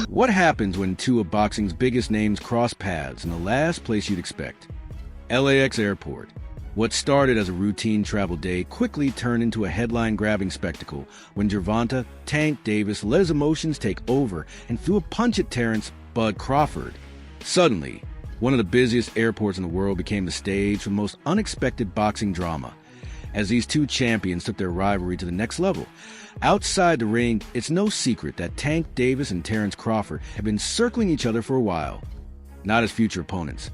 What happens when two of boxing's biggest names cross paths in the last place you'd expect? LAX Airport. What started as a routine travel day quickly turned into a headline-grabbing spectacle when Gervonta, Tank Davis, let his emotions take over and threw a punch at Terence "Bud" Crawford. Suddenly, one of the busiest airports in the world became the stage for the most unexpected boxing drama, as these two champions took their rivalry to the next level. Outside the ring, it's no secret that Tank Davis and Terence Crawford have been circling each other for a while. Not as future opponents,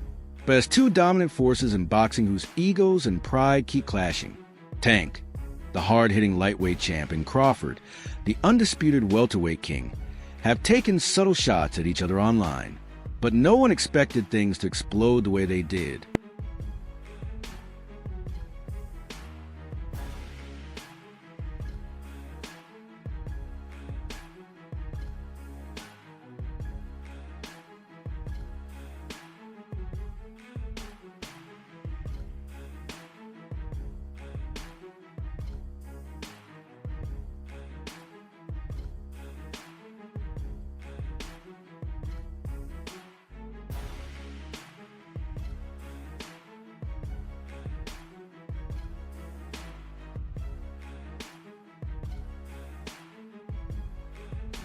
but as two dominant forces in boxing whose egos and pride keep clashing. Tank, the hard-hitting lightweight champ, and Crawford, the undisputed welterweight king, have taken subtle shots at each other online, but no one expected things to explode the way they did.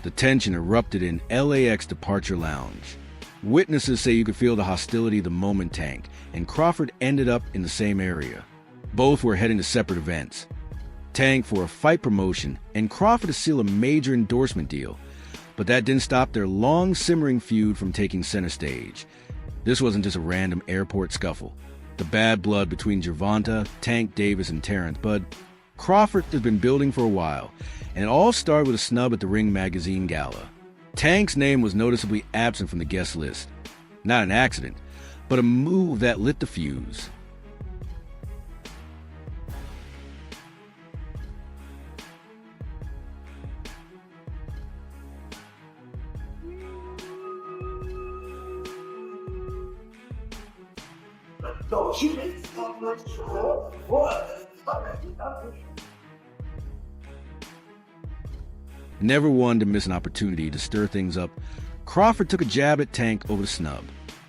The tension erupted in LAX Departure Lounge. Witnesses say you could feel the hostility the moment Tank and Crawford ended up in the same area. Both were heading to separate events. Tank for a fight promotion and Crawford to seal a major endorsement deal. But that didn't stop their long simmering feud from taking center stage. This wasn't just a random airport scuffle. The bad blood between Gervonta, Tank Davis, and Terence Bud Crawford has been building for a while, and it all started with a snub at the Ring magazine gala. Tank's name was noticeably absent from the guest list. Not an accident, but a move that lit the fuse. Never one to miss an opportunity to stir things up, Crawford took a jab at Tank over the snub.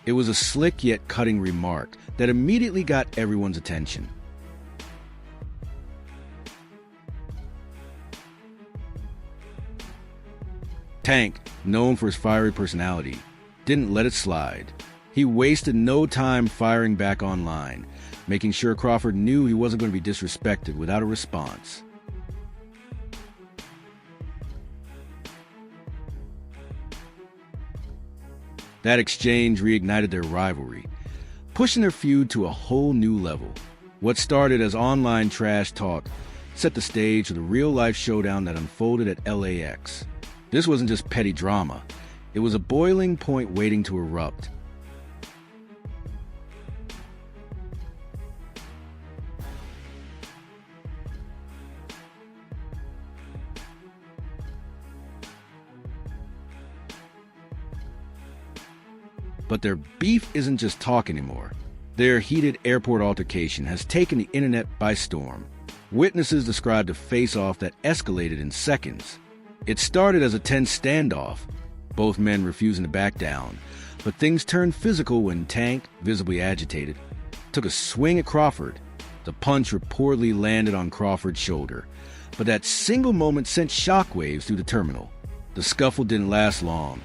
It was a slick yet cutting remark that immediately got everyone's attention. Tank, known for his fiery personality, didn't let it slide. He wasted no time firing back online, making sure Crawford knew he wasn't going to be disrespected without a response. That exchange reignited their rivalry, pushing their feud to a whole new level. What started as online trash talk set the stage for the real-life showdown that unfolded at LAX. This wasn't just petty drama. It was a boiling point waiting to erupt. But their beef isn't just talk anymore. Their heated airport altercation has taken the internet by storm. Witnesses described a face-off that escalated in seconds. It started as a tense standoff, both men refusing to back down, but things turned physical when Tank, visibly agitated, took a swing at Crawford. The punch reportedly landed on Crawford's shoulder, but that single moment sent shockwaves through the terminal. The scuffle didn't last long.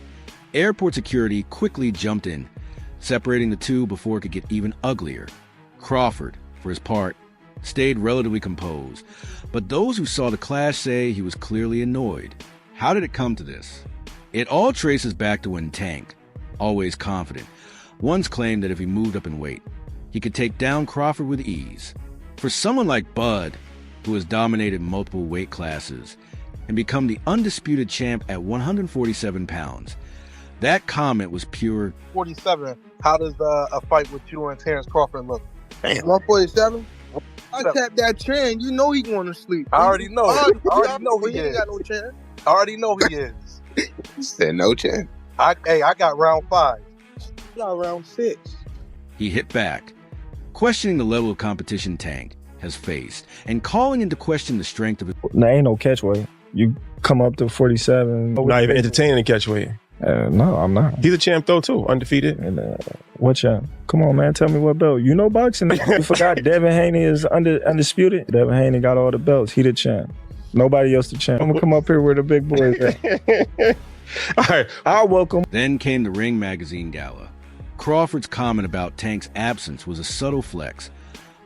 Airport security quickly jumped in, separating the two before it could get even uglier. Crawford, for his part, stayed relatively composed, but those who saw the clash say he was clearly annoyed. How did it come to this? It all traces back to when Tank, always confident, once claimed that if he moved up in weight, he could take down Crawford with ease. For someone like Bud, who has dominated multiple weight classes and become the undisputed champ at 147 pounds, that comment was pure. 47. How does a fight with you and Terence Crawford look? Damn. 147? I tapped that chin. You know he going to sleep. I already know. I already know he ain't got no chin. I already know he is. He said no chin. I got round 5. You got round 6. He hit back, questioning the level of competition Tank has faced and calling into question the strength of his. There ain't no catch weight. you come up to 47. Not even entertaining the catchweight. No, I'm not. He's a champ though too, undefeated. And what champ? Come on, man, tell me what belt. You know boxing. You forgot Devin Haney is undisputed. Devin Haney got all the belts. He the champ. Nobody else the champ. I'm gonna come up here where the big boys at. All right, I'll welcome. Then came the Ring Magazine Gala. Crawford's comment about Tank's absence was a subtle flex,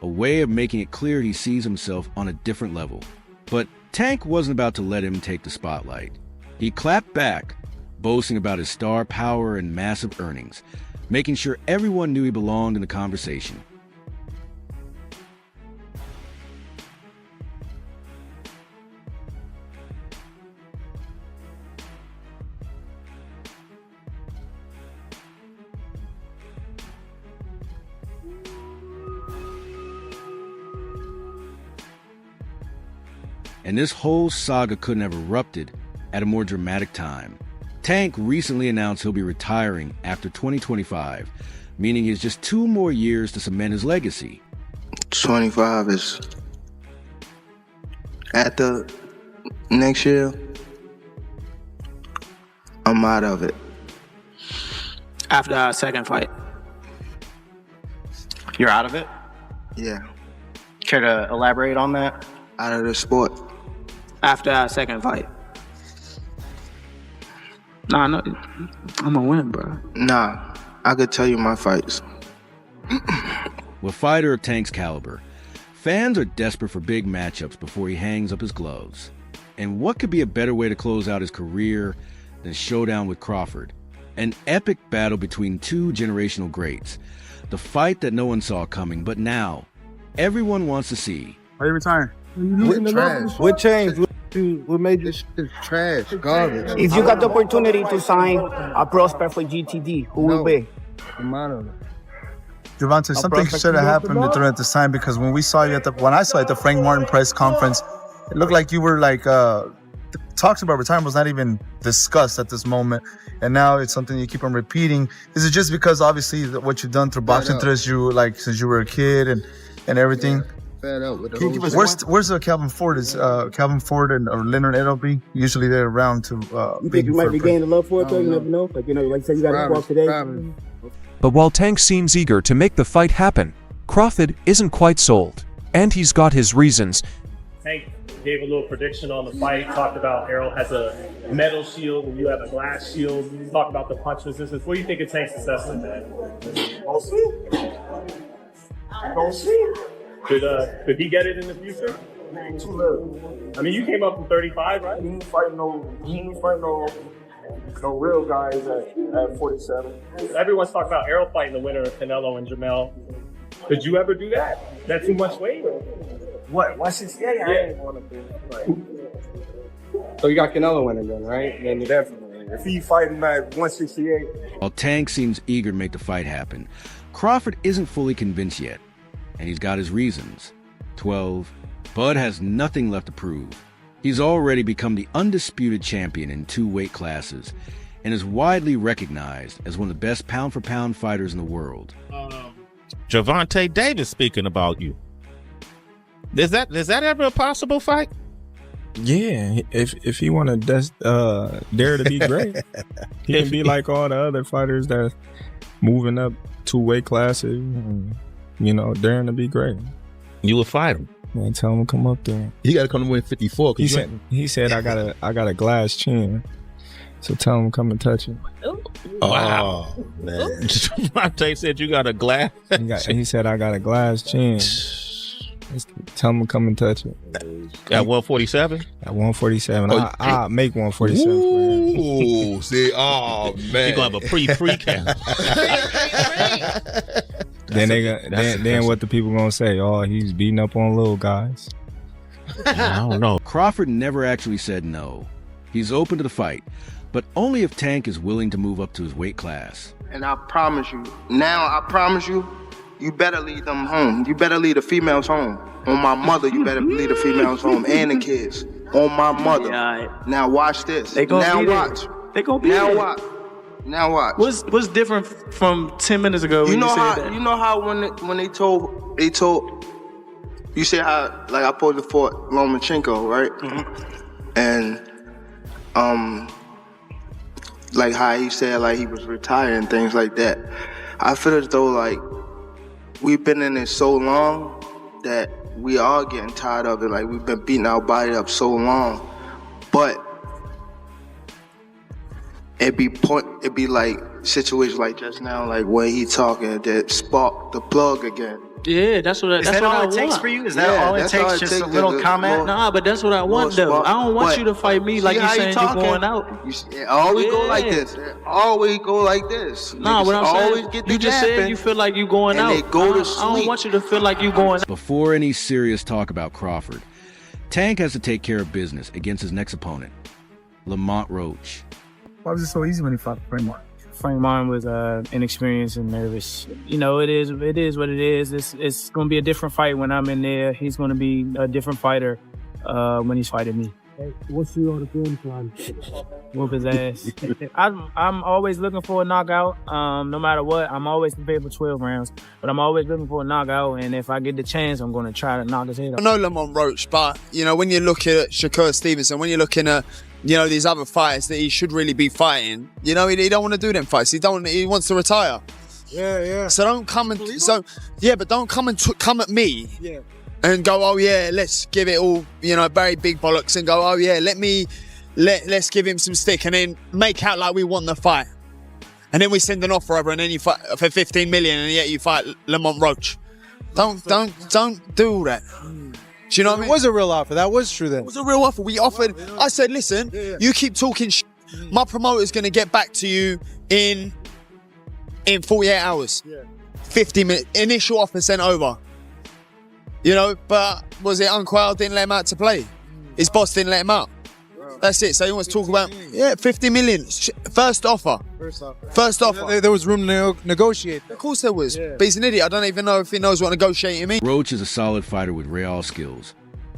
a way of making it clear he sees himself on a different level. But Tank wasn't about to let him take the spotlight. He clapped back, boasting about his star power and massive earnings, making sure everyone knew he belonged in the conversation. And this whole saga couldn't have erupted at a more dramatic time. Tank recently announced he'll be retiring after 2025, meaning he has just 2 more years to cement his legacy. 25 is at the next year. I'm out of it. After our second fight. You're out of it? Yeah, Care to elaborate on that? out of the sport. After our second fight. Nah, no, I'm gonna win, bro. Nah, I could tell you my fights. With a fighter of Tank's caliber, fans are desperate for big matchups before he hangs up his gloves. And what could be a better way to close out his career than showdown with Crawford? An epic battle between 2 generational greats. The fight that no one saw coming, but now everyone wants to see. Are you retiring? What trash? What changed? What made you? It's trash, garbage. If you got the opportunity to sign a prospect for GTD, who will be? Gervonta, something should have happened during the time, because when I saw you at the Frank Martin press conference, it looked like you were like talks about retirement was not even discussed at this moment, and now it's something you keep on repeating. Is it just because obviously what you've done through boxing since you were a kid and everything? Where's Calvin Ford? Is Calvin Ford or Leonard Edelby usually they're around to? You think you might regain the love for it though? You never know. Like like you said, you got to walk today. But while Tank seems eager to make the fight happen, Crawford isn't quite sold, and he's got his reasons. Tank gave a little prediction on the fight, talked about Errol has a metal shield and you have a glass shield. Talked about the punch resistance. What do you think of Tank's assessment, man? Don't see. Don't see. Could he get it in the future? Man, too little. I mean, you came up from 35, right? He ain't fighting no real guys at 47. Everyone's talking about Errol fighting the winner of Canelo and Jamel. Could you ever do that? Is that too much weight? What? 168? Yeah. I ain't going to do So you got Canelo winning then, right? Then definitely. If he fighting at 168. While Tank seems eager to make the fight happen, Crawford isn't fully convinced yet, and he's got his reasons. 12. Bud has nothing left to prove. He's already become the undisputed champion in 2 weight classes and is widely recognized as one of the best pound-for-pound fighters in the world. Gervonta Davis speaking about you. Is that ever a possible fight? Yeah, if he want to dare to be great, he can be like all the other fighters that's moving up 2 weight classes, and, daring to be great. You would fight him. Man, tell him to come up there. He got to come to win 54. He said I got a glass chin, so tell him to come and touch it. Wow, man! Gervonta said you got a glass. He said I got a glass chin. Tell him to come and touch it. At 147? At 147. I'll make 147 for him. Ooh, see, oh man. You're gonna have a pre-count. Then what the people gonna say? Oh, he's beating up on little guys. I don't know. Crawford never actually said no. He's open to the fight, but only if Tank is willing to move up to his weight class. And I promise you, you better lead them home. You better lead the females home. On my mother, you better lead the females home and the kids. On my mother. Now watch this. Now watch. They gonna be there. Now watch. What's different from 10 minutes ago? You know how when they told you say how like I posed for Lomachenko, right? Mm-hmm. And like how he said like he was retired and things like that. I feel as though like we've been in it so long that we are getting tired of it. Like we've been beating our body up so long, but it be like situations like just now, like when he talking that spark the plug again. Yeah, that's what. Is that all it takes for you? Is that all it takes? Just a little comment? Nah, but that's what I want, though. I don't want you to fight me like you saying you're going out. It always go like this. It always go like this. Nah, what I'm always saying, get the you just said you feel like you going and out. they go to I don't want you to feel like you going out. Before any serious talk about Crawford, Tank has to take care of business against his next opponent, Lamont Roach. Why was it so easy when he fought Frank Martin? Frank Martin was inexperienced and nervous. You know, it is what it is. It's going to be a different fight when I'm in there. He's going to be a different fighter when he's fighting me. Hey, what's your game plan? Whoop his ass. I'm always looking for a knockout. No matter what, I'm always prepared for 12 rounds. But I'm always looking for a knockout, and if I get the chance, I'm going to try to knock his head off. I know Lamont Roach, but, you know, when you're looking at Shakur Stevenson, when you're looking at, you know, these other fighters that he should really be fighting, you know, he don't want to do them fights. He wants to retire. Yeah. So don't come and but don't come and come at me. Yeah. And go, oh yeah, let's give it all, you know, very big bollocks, and go, oh yeah, let's give him some stick, and then make out like we won the fight, and then we send an offer over, and then you fight for 15 million, and yet you fight Lamont Roach. Don't do all that. Do you know what I mean? It was a real offer. That was true then. It was a real offer. We offered. I said, listen, you keep talking my promoter's going to get back to you in 48 hours. 50 minutes. Initial offer sent over. You know, but was it Unquell didn't let him out to play? His boss didn't let him out. That's it. So he wants to talk about, 50 million. First offer. First offer. There was room to negotiate. Of course there was. But he's an idiot. I don't even know if he knows what negotiating means. Roach is a solid fighter with real skills.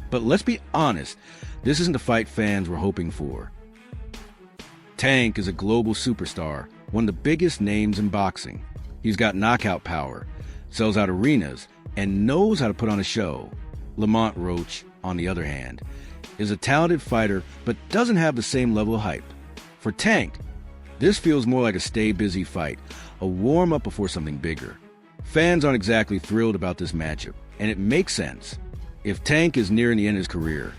But let's be honest, this isn't the fight fans were hoping for. Tank is a global superstar, one of the biggest names in boxing. He's got knockout power, sells out arenas, and knows how to put on a show. Lamont Roach, on the other hand, is a talented fighter but doesn't have the same level of hype. For Tank, this feels more like a stay-busy fight, a warm-up before something bigger. Fans aren't exactly thrilled about this matchup, and it makes sense. If Tank is nearing the end of his career,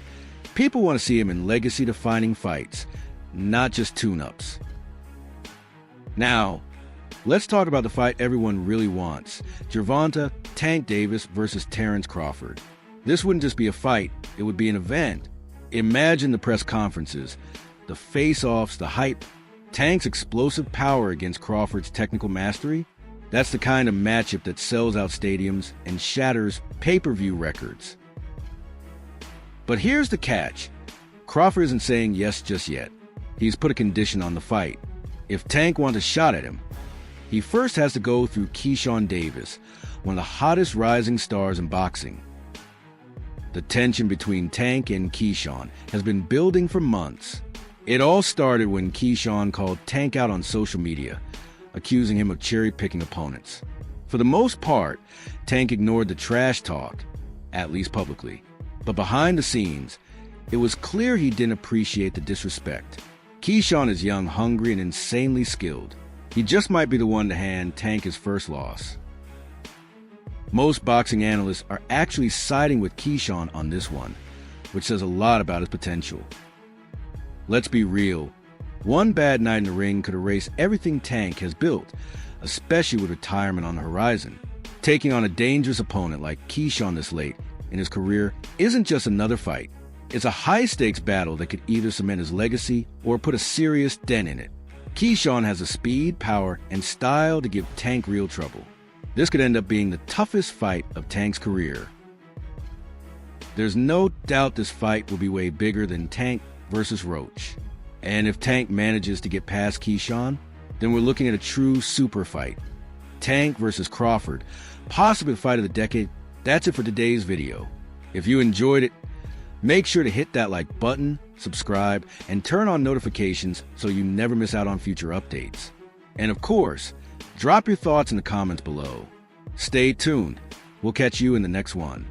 people want to see him in legacy-defining fights, not just tune-ups. Now, let's talk about the fight everyone really wants. Gervonta, Tank Davis versus Terence Crawford. This wouldn't just be a fight, it would be an event. Imagine the press conferences, the face-offs, the hype, Tank's explosive power against Crawford's technical mastery. That's the kind of matchup that sells out stadiums and shatters pay-per-view records. But here's the catch. Crawford isn't saying yes just yet. He's put a condition on the fight. If Tank wants a shot at him, he first has to go through Keyshawn Davis, one of the hottest rising stars in boxing. The tension between Tank and Keyshawn has been building for months. It all started when Keyshawn called Tank out on social media, accusing him of cherry-picking opponents. For the most part, Tank ignored the trash talk, at least publicly. But behind the scenes, it was clear he didn't appreciate the disrespect. Keyshawn is young, hungry, and insanely skilled. He just might be the one to hand Tank his first loss. Most boxing analysts are actually siding with Keyshawn on this one, which says a lot about his potential. Let's be real. One bad night in the ring could erase everything Tank has built, especially with retirement on the horizon. Taking on a dangerous opponent like Keyshawn this late in his career isn't just another fight. It's a high-stakes battle that could either cement his legacy or put a serious dent in it. Keyshawn has the speed, power, and style to give Tank real trouble. This could end up being the toughest fight of Tank's career. There's no doubt this fight will be way bigger than Tank versus Roach. And if Tank manages to get past Keyshawn, then we're looking at a true super fight. Tank versus Crawford, possibly the fight of the decade. That's it for today's video. If you enjoyed it, make sure to hit that like button, subscribe, and turn on notifications so you never miss out on future updates. And of course, drop your thoughts in the comments below. Stay tuned. We'll catch you in the next one.